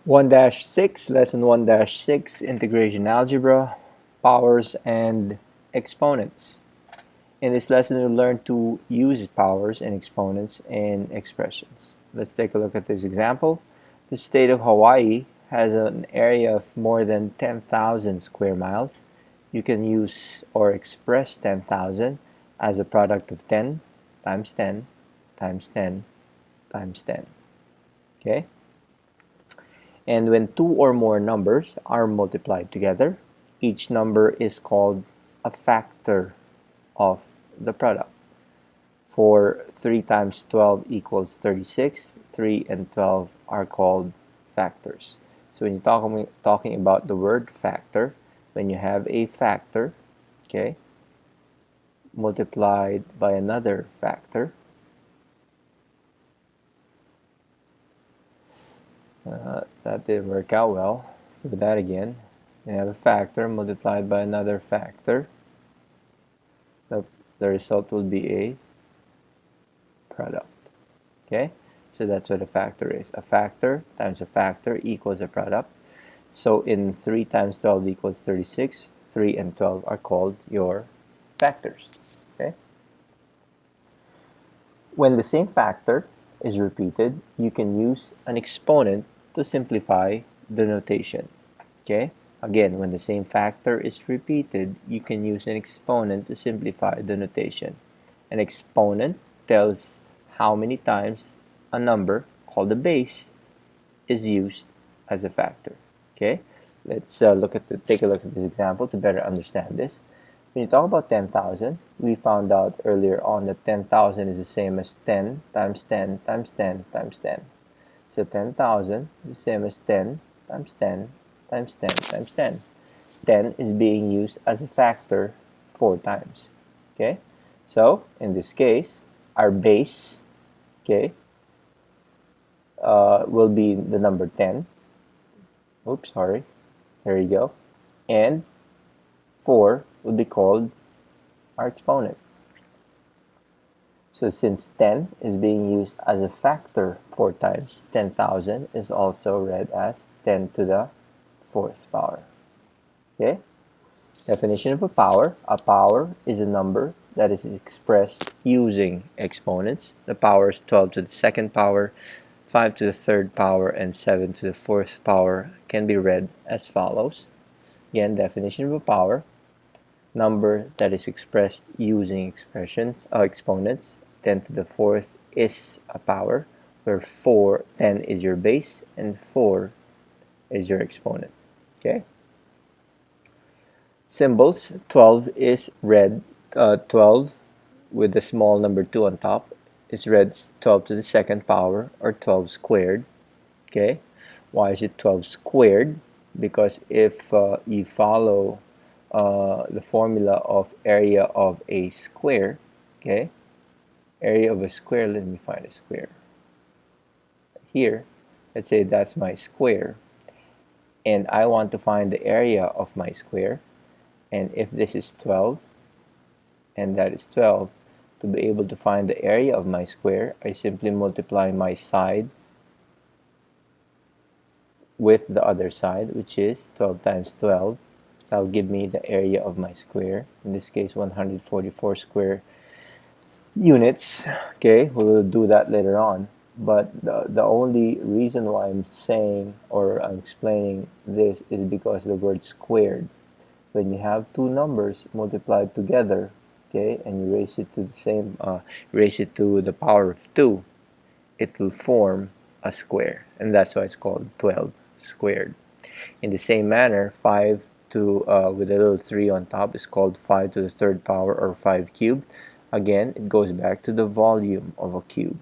1-6, Lesson 1-6, Integration Algebra, Powers and Exponents. In this lesson, we'll learn to use powers and exponents in expressions. Let's take a look at this example. The state of Hawaii has an area of more than 10,000 square miles. You can use or express 10,000 as a product of 10 times 10 times 10 times 10. Okay? And when two or more numbers are multiplied together, each number is called a factor of the product. For 3 times 12 equals 36, 3 and 12 are called factors. So when you're talking about the word factor, when you have a factor, okay, multiplied by another factor, that didn't work out well. Let's do that again. You have a factor multiplied by another factor. The result will be a product. Okay, so that's what a factor is. A factor times a factor equals a product. So in 3 times 12 equals 36, 3 and 12 are called your factors. Okay. When the same factor is repeated, you can use an exponent to simplify the notation. Okay? Again, when the same factor is repeated, you can use an exponent to simplify the notation. An exponent tells how many times a number called a base is used as a factor. Okay? Let's take a look at this example to better understand this. When you talk about 10,000, we found out earlier on that 10,000 is the same as 10 times 10 times 10 times 10. So 10,000 is the same as 10 times 10 times 10 times 10. 10 is being used as a factor 4 times. Okay? So in this case, our base, okay, will be the number 10. Oops, sorry. There you go. And 4 will be called our exponent. So since 10 is being used as a factor 4 times, 10,000 is also read as 10 to the 4th power. Okay? Definition of a power. A power is a number that is expressed using exponents. The power is 12 to the 2nd power, 5 to the 3rd power, and 7 to the 4th power can be read as follows. Again, definition of a power. Number that is expressed using exponents. 10 to the 4th is a power, where 10 is your base and 4 is your exponent. Okay? Symbols. 12 is read 12 with the small number 2 on top is read 12 to the 2nd power, or 12 squared. Okay? Why is it 12 squared? Because if you follow the formula of area of a square, okay? Area of a square, let me find a square. Here, let's say that's my square, and I want to find the area of my square, and if this is 12, and that is 12, to be able to find the area of my square, I simply multiply my side with the other side, which is 12 times 12. That'll give me the area of my square, in this case 144 square units. Okay, we'll do that later on, but the only reason why I'm saying or I'm explaining this is because the word squared, when you have two numbers multiplied together, okay, and you raise it to the power of 2, it will form a square, and that's why it's called 12 squared. In the same manner, 5 with a little 3 on top is called 5 to the 3rd power, or 5 cubed. Again, it goes back to the volume of a cube.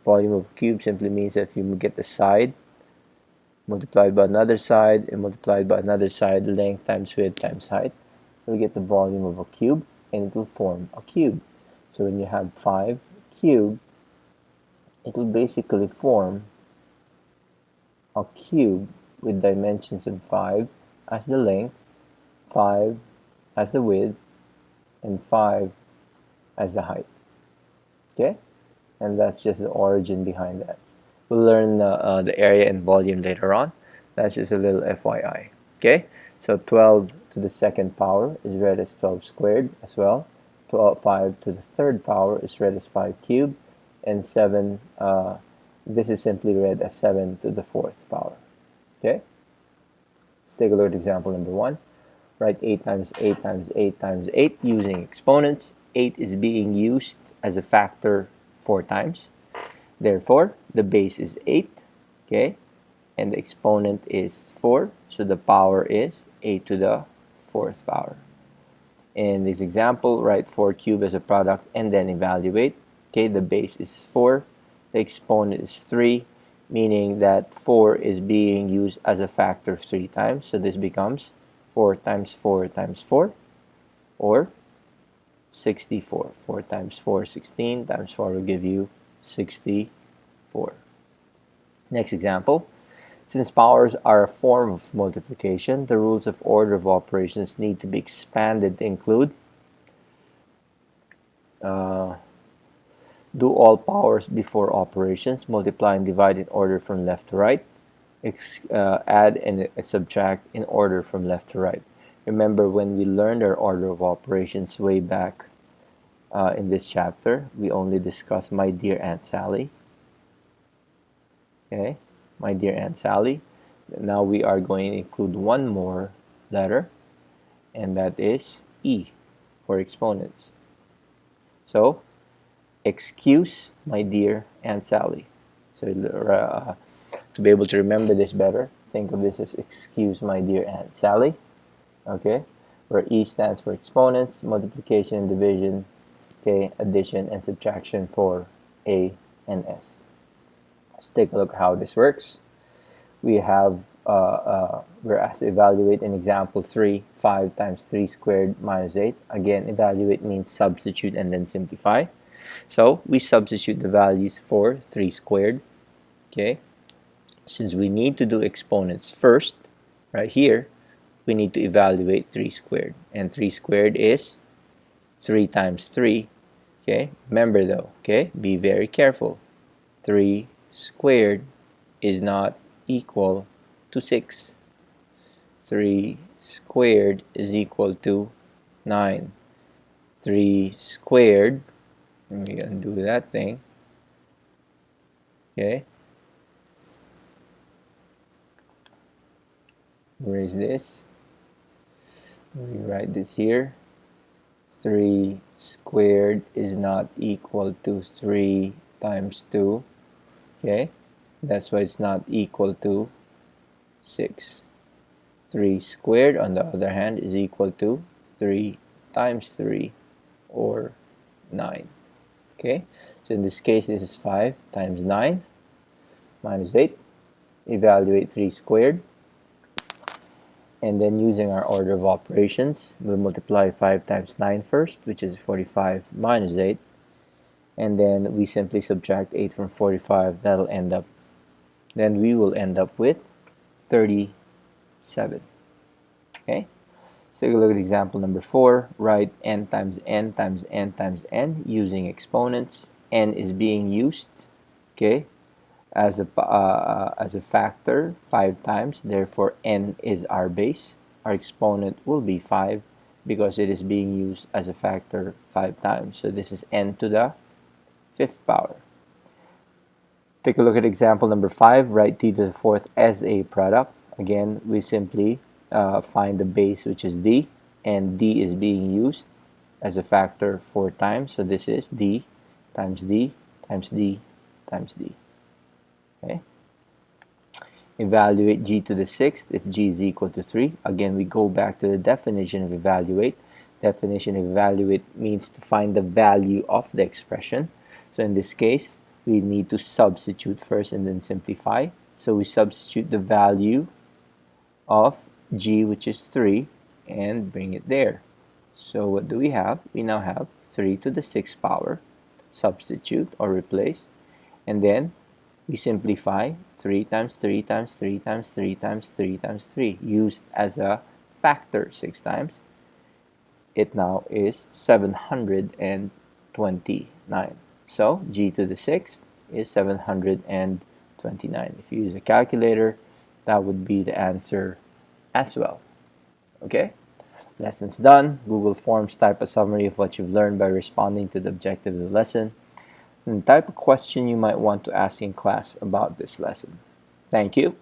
Volume of a cube simply means that if you get the side multiplied by another side and multiplied by another side, length times width times height, you'll get the volume of a cube, and it will form a cube. So when you have 5 cubed, it will basically form a cube with dimensions of 5 as the length, 5 as the width, and 5 as the height. Okay? And that's just the origin behind that. We'll learn the area and volume later on. That's just a little FYI. Okay, so 12 to the second power is read as 12 squared as well. 5 to the third power is read as 5 cubed, and 7, this is simply read as 7 to the fourth power. Okay, let's take a look at example number 1. Write 8 times 8 times 8 times 8 using exponents. 8 is being used as a factor 4 times. Therefore, the base is 8, okay, and the exponent is 4, so the power is 8 to the fourth power. In this example, write 4 cubed as a product and then evaluate. Okay, the base is 4, the exponent is 3, meaning that 4 is being used as a factor 3 times, so this becomes 4 times 4 times 4, or 64. 4 times 4, 16, times 4 will give you 64. Next example. Since powers are a form of multiplication, the rules of order of operations need to be expanded to include do all powers before operations, multiply and divide in order from left to right, add and subtract in order from left to right. Remember, when we learned our order of operations way back in this chapter, we only discussed my dear Aunt Sally. Okay, my dear Aunt Sally. Now we are going to include one more letter, and that is E for exponents. So, excuse my dear Aunt Sally. So, to be able to remember this better, think of this as excuse my dear Aunt Sally. Okay, where E stands for exponents, multiplication and division, okay, addition and subtraction for A and S. Let's take a look at how this works. We have, we're asked to evaluate in example 3, 5 times 3 squared minus 8. Again, evaluate means substitute and then simplify. So, we substitute the values for 3 squared. Okay, since we need to do exponents first, right here, we need to evaluate 3 squared. And 3 squared is 3 times 3. Okay, remember though, okay, be very careful. 3 squared is not equal to 6. 3 squared is equal to 9. 3 squared, let me undo that thing. Okay, where is this? Rewrite this here. 3 squared is not equal to 3 times 2. Okay, that's why it's not equal to 6. 3 squared, on the other hand, is equal to 3 times 3, or 9. Okay, so in this case, this is 5 times 9 minus 8. Evaluate 3 squared. And then using our order of operations, we'll multiply 5 times 9 first, which is 45 minus 8. And then we simply subtract 8 from 45. That'll end up, then we will end up with 37. Okay, so take a look at example number 4. Write n times n times n times n using exponents. N is being used, okay, as a factor 5 times. Therefore, n is our base. Our exponent will be 5 because it is being used as a factor 5 times. So this is n to the fifth power. Take a look at example number 5. Write t to the fourth as a product. Again, we simply find the base, which is d, and d is being used as a factor 4 times. So this is d times d times d times d. Okay. Evaluate g to the sixth if g is equal to 3. Again, we go back to the definition of evaluate. Definition of evaluate means to find the value of the expression. So in this case, we need to substitute first and then simplify. So we substitute the value of g, which is 3, and bring it there. So what do we have? We now have 3 to the 6th power. Substitute or replace. And then we simplify 3 times 3 times 3 times 3 times 3 times 3. Used as a factor 6 times. It now is 729. So g to the 6th is 729. If you use a calculator, that would be the answer as well. Okay? Lesson's done. Google Forms, type a summary of what you've learned by responding to the objective of the lesson, and type a question you might want to ask in class about this lesson. Thank you.